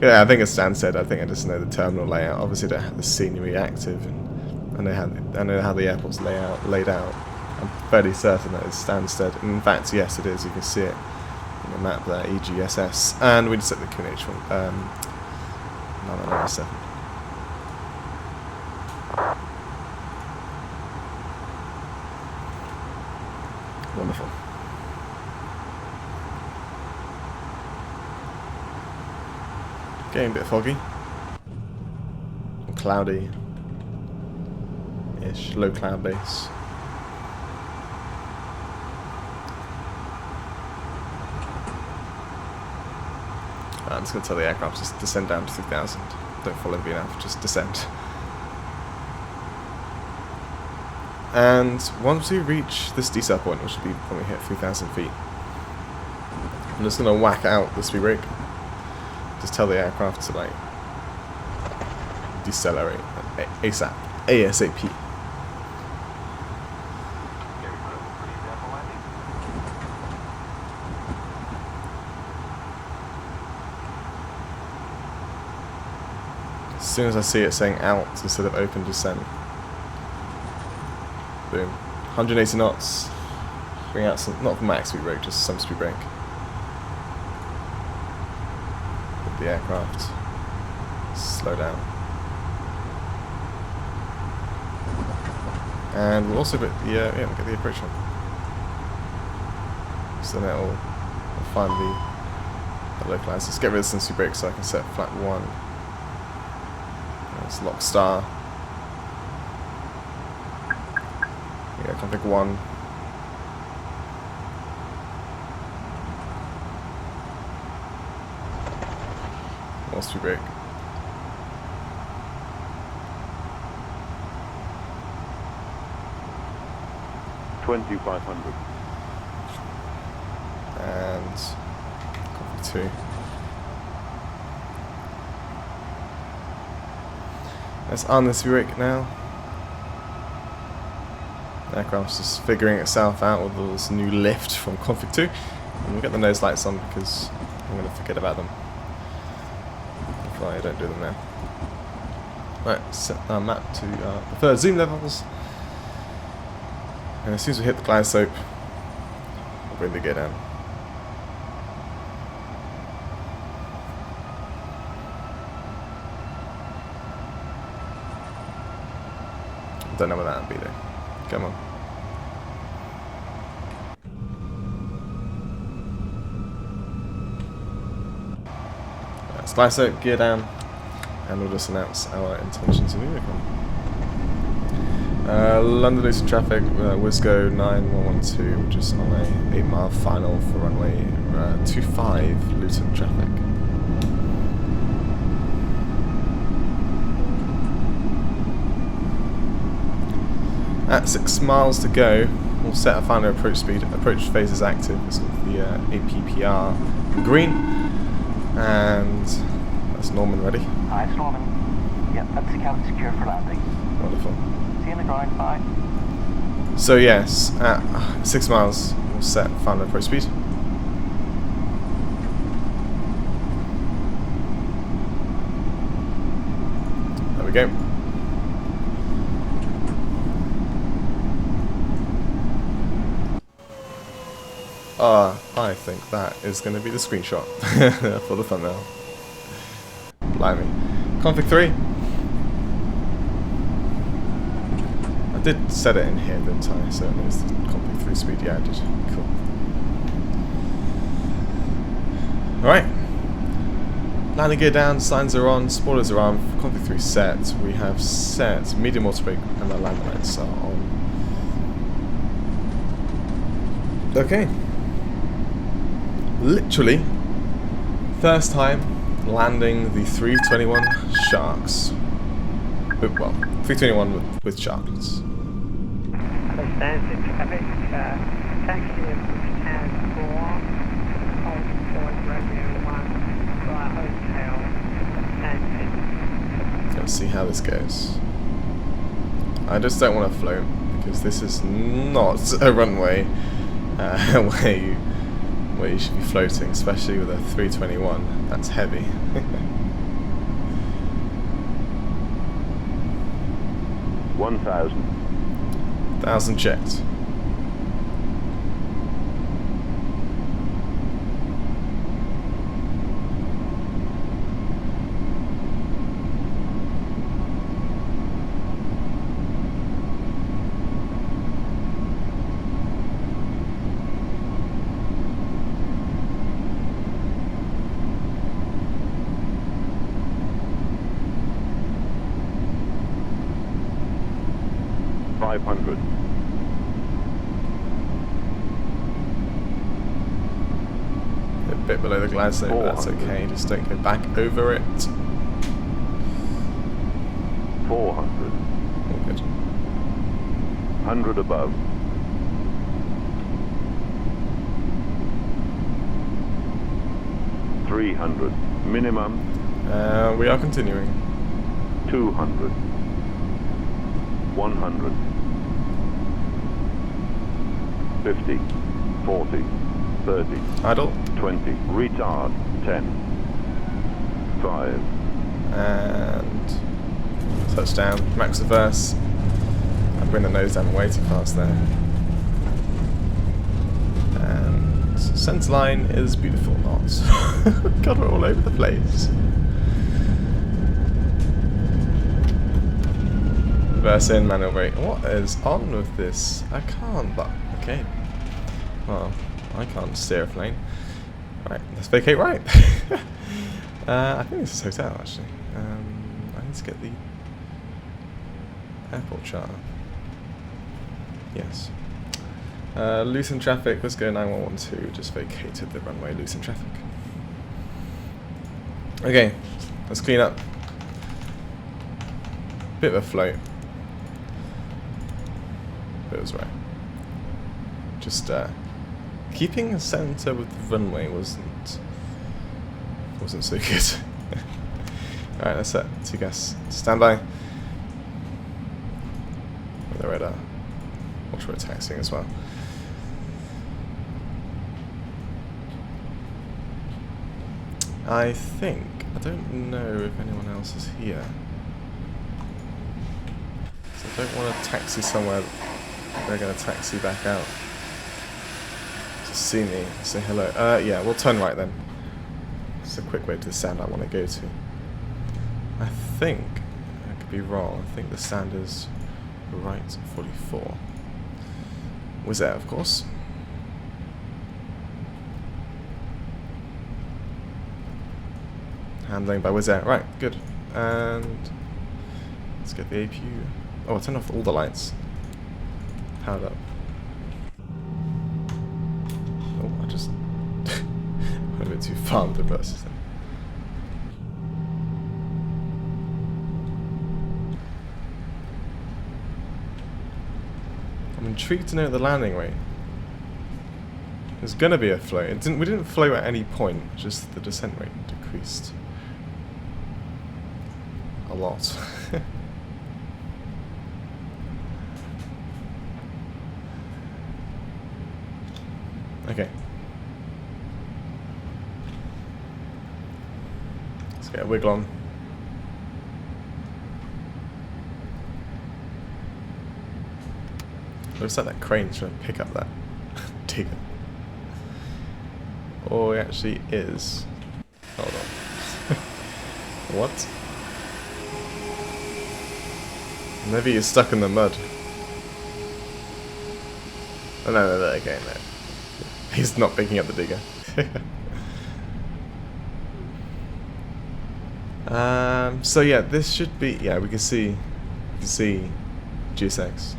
yeah, I think it's Stansted. I think I just know the terminal layout. Obviously, they don't have the scenery active, and I know how the airport's laid out. I'm fairly certain that it's Stansted. And in fact, yes, it is. You can see it in the map there, EGSS, and we just set the QNH one, 9997. Wonderful. Getting a bit foggy, cloudy-ish, low cloud base. I'm just going to tell the aircraft just descend down to 3,000. Don't follow the VNAV, just descend. And once we reach this decel point, which will be when we hit 3,000 feet, I'm just going to whack out the speed brake. Just tell the aircraft to like decelerate ASAP. As soon as I see it saying out instead of open descent, boom, 180 knots. Bring out some, not max speed brake, just some speed brake. The aircraft slow down, and we'll also put the we'll get the approach on, so then it'll find the localizer. Let's get rid of some speed brake so I can set flat 1. Let's lock star. Yeah, config 1. Speed brake. $2,500. And config 2. Let's arm the speed brake now. The aircraft's just figuring itself out with all this new lift from config 2. And we'll get the nose lights on because I'm going to forget about them. I don't do them now. Right, set our map to preferred zoom levels. And as soon as we hit the glide slope, we'll bring the gear down. Don't know what that would be though. Come on. Glide slope, gear down, and we'll just announce our intentions of unicorn. London Luton traffic, Wizz 9112, just on a 8-mile final for runway 25 Luton traffic. At 6 miles to go, We'll set a final approach speed. Approach phase is active. It's got the APPR green. And that's Norman ready. Hi, it's Norman. Yep, that's the cabin secure for landing. Wonderful. See you on the ground, bye. So yes, at 6 miles, we'll set final approach speed. There we go. I think that is going to be the screenshot for the thumbnail. Blimey. Config 3. I did set it in here, didn't I? So it knows the config 3 speed. Yeah, I did. Cool. Alright. Landing gear down, signs are on, spoilers are on, config 3 set. We have set medium autobrake and the landing lights are on. Okay. Literally, first time landing the 321 Sharks. Well, 321 with Sharklets. Understand traffic, taxi at Bushtown 4, hold point radio 1, via hotel, and Let's see how this goes. I just don't want to float, because this is not a runway where you should be floating, especially with a 321. That's heavy. 1,000. 1,000 checked. A bit below the glide slope, but that's okay. Just don't go back over it. 400. All good. 100 above. 300. Minimum. We are continuing. 200. 100. 50. 40. 30. Idle. 20. Retard. 10. 5. And touchdown. Max reverse. I bring the nose down way too fast there. And centre line is beautiful, not. God, we're all over the place. Reverse in, manual brake. What is on with this? I can't, but okay. Well, I can't steer a plane. Right, let's vacate right. I think this is hotel actually. I need to get the airport chart. Yes. Luton traffic, let's go 9112, just vacated the runway Luton traffic. Okay, let's clean up. Bit of a float. But it was right. Just keeping a centre with the runway wasn't so good. Alright, that's set. Two gas. Stand by. With the radar. Watch for taxiing as well. I don't know if anyone else is here. So I don't want to taxi somewhere they're going to taxi back out. Just see me, say hello. Yeah, we'll turn right then. It's a quick way to the stand I want to go to. I think, I could be wrong, I think the stand is right 44. Wizz Air, of course. Handling by Wizz Air. Right, good. And let's get the APU. Oh, I turned off all the lights. Powered up. Oh, I just went a bit too far with the bursts then. I'm intrigued to know the landing rate. There's gonna be a float. We didn't float at any point, just the descent rate decreased a lot. Okay. Let's get a wiggle on. Looks like that crane's trying to pick up that digger. Oh, it actually is. Hold on. What? Maybe he's stuck in the mud. Oh, no, okay, no. He's not picking up the digger. So yeah, this should be, yeah, we can see GSX.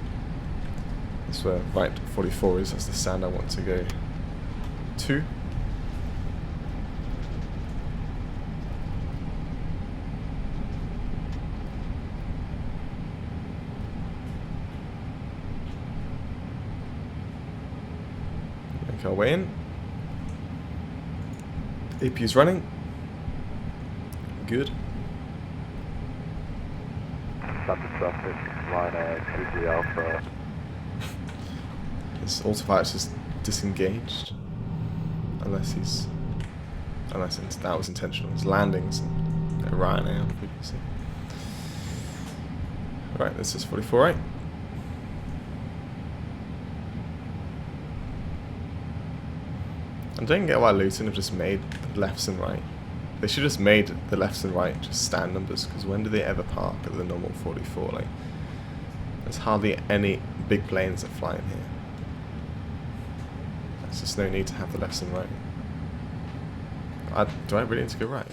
That's where right 44 is. That's the stand I want to go to. Make our way in. APU's running. Good. His autopilot's just disengaged. Unless that was intentional. His landings at Ryanair on BBC. Right, this is 44, right? I don't get why Luton have just made lefts and right. They should have just made the lefts and right just stand numbers, because when do they ever park at the normal 44? Like, there's hardly any big planes that fly in here. There's just no need to have the lefts and right. Do I really need to go right?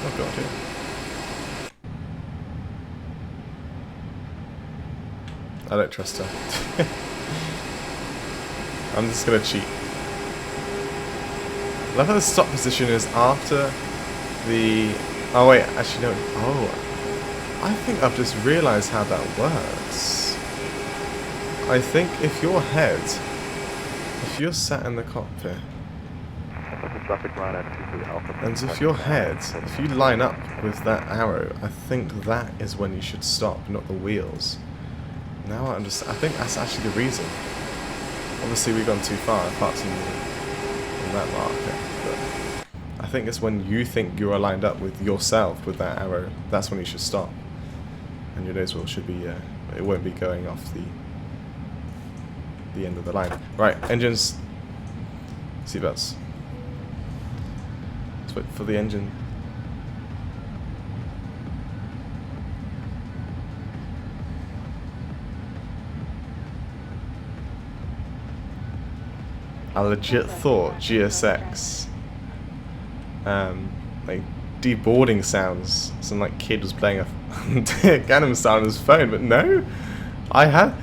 Oh god, yeah. I don't trust her. I'm just gonna cheat. I love how the stop position is after the... Oh wait, actually no. Oh, I think I've just realised how that works. I think if you're sat in the cockpit, and if your head, if you line up with that arrow, I think that is when you should stop, not the wheels. Now I understand. I think that's actually the reason. Obviously we've gone too far apart from that marker, but I think it's when you think you are lined up with yourself with that arrow, that's when you should stop. And your nose wheel should be, it won't be going off the end of the line. Right, engines, seatbelts. Let's wait for the engine. I legit thought GSX, like deboarding sounds, some like kid was playing a Gangnam Style on his phone, but no, I had.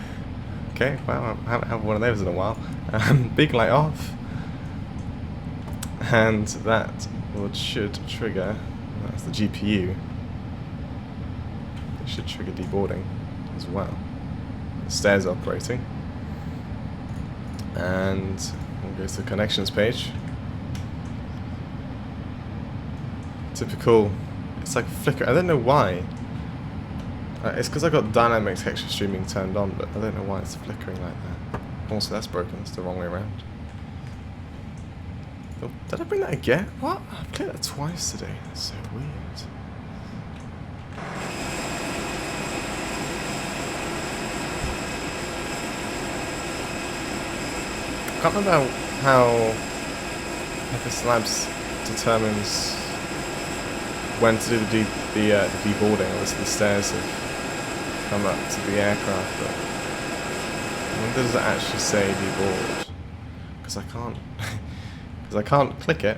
Okay, well, I haven't had one of those in a while. Big light off, and that should trigger. That's the GPU. It should trigger deboarding as well. The stairs are operating, and we'll go to the connections page. Typical. It's like flicker. I don't know why. It's because I got dynamic texture streaming turned on, but I don't know why it's flickering like that. Also, that's broken. It's the wrong way around. Oh, did I bring that again? What? I've played that twice today. That's so weird. I can't remember how FSLabs determines when to do the deboarding. Obviously the stairs have come up to the aircraft, but when does it actually say deboard? Because I can't click it.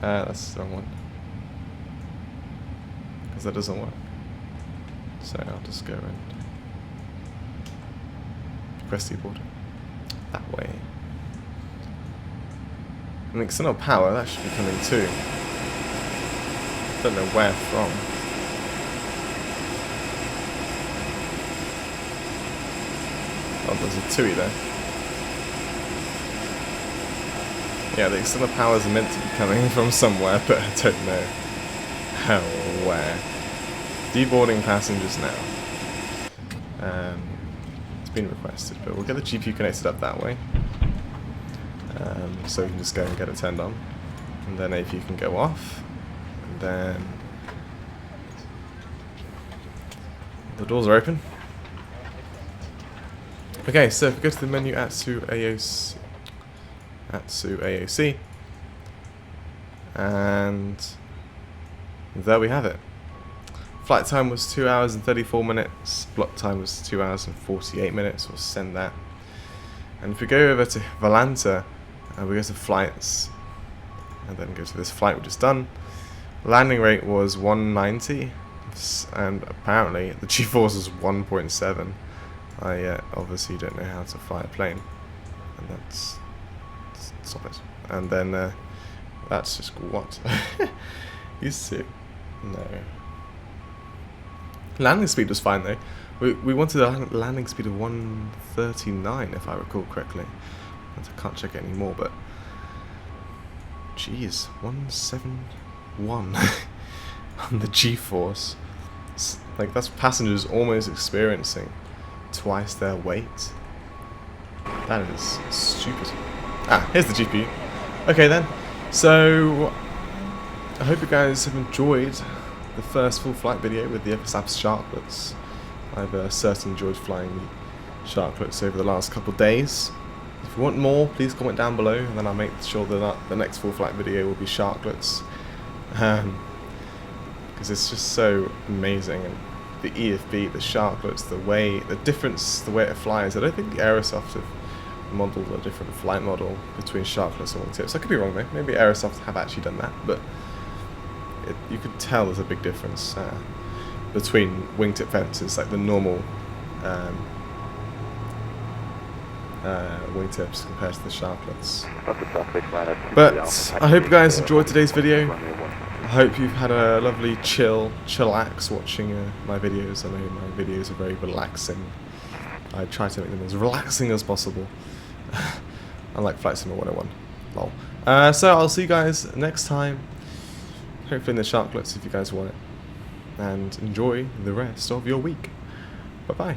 That's the wrong one. Because that doesn't work. So I'll just go and request deboarding that way. And external power, that should be coming too. Don't know where from. Oh, There's a TUI there. Yeah, the external powers are meant to be coming from somewhere, but I don't know how or where. Deboarding passengers now. It's been requested, but we'll get the GPU connected up that way. So we can just go and get it turned on. And then AV can go off. And then the doors are open. Okay, so if we go to the menu ATSU AOC, and there we have it. Flight time was 2 hours and 34 minutes, block time was 2 hours and 48 minutes, we'll send that. And if we go over to Valanta, we go to flights, and then go to this flight we just done, landing rate was 190, and apparently the G-force is 1.7. I obviously don't know how to fly a plane, and that's... stop it. And then that's just what? You see? No. Landing speed was fine though. We wanted a landing speed of 139 if I recall correctly. I can't check it anymore, but jeez, 171 on the G-force. Like that's passengers almost experiencing twice their weight. That is stupid. Ah, here's the GPU. Okay then, so I hope you guys have enjoyed the first full flight video with the FSLabs Sharklets. I've certainly enjoyed flying the Sharklets over the last couple of days. If you want more, please comment down below, and then I'll make sure that the next full flight video will be Sharklets. Because it's just so amazing, and the EFB, the Sharklets, the way it flies. I don't think the Aerosoft have modeled a different flight model between Sharklets and wingtips. I could be wrong though. Maybe Aerosoft have actually done that, but you could tell there's a big difference between wingtip fences, like the normal wingtips compared to the Sharklets. But I hope you guys enjoyed today's video. I hope you've had a lovely chillax watching my videos. I know my videos are very relaxing. I try to make them as relaxing as possible. Unlike Flight Sim 101. Lol. So I'll see you guys next time. Hopefully in the Sharklets if you guys want it. And enjoy the rest of your week. Bye bye.